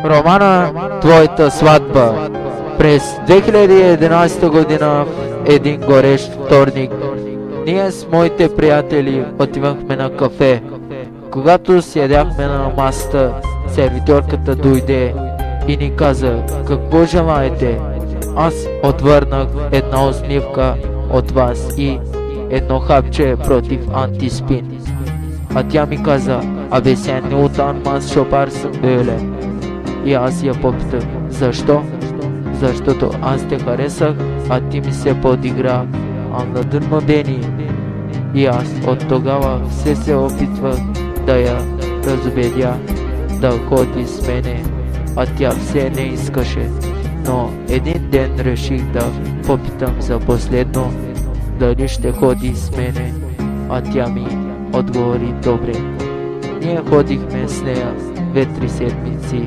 Романа, твоята сватба. През 2011 година в един горещ вторник ние с моите приятели отивахме на кафе. Когато седяхме на масата, сервитьорката дойде и ни каза: какво желаете? Аз отвърнах една усмивка от вас и едно хапче против антиспин. А тя ми каза: абе sen ne utanmaz şoparsın böyle. И аз я попитах: защо? Защото аз те харесах, а ти ми се подигра. Anladın mı beni? И аз от тогава все се опитвах да я разубедя да ходи с мене, а тя все не искаше. Но един ден реших да попитам за последно дали ще ходи с мене, а тя ми отговори добре. Ние ходихме с нея 2-3 седмици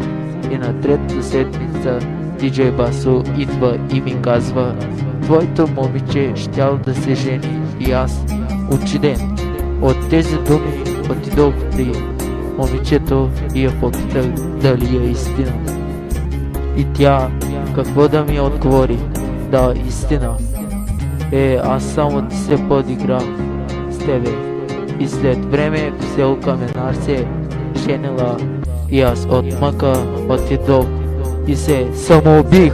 и на третата седмица диджей Басо идва и ми казва: твоето момиче щял да се жени. И аз учуден от тези думи отидох при момичето и я попитах дали е истина. И тя какво да ми отговори: да, истина. Аз само ти се подиграх с тебе. И след време в село Каменар се женила и аз от мъка отидох и се самоубих.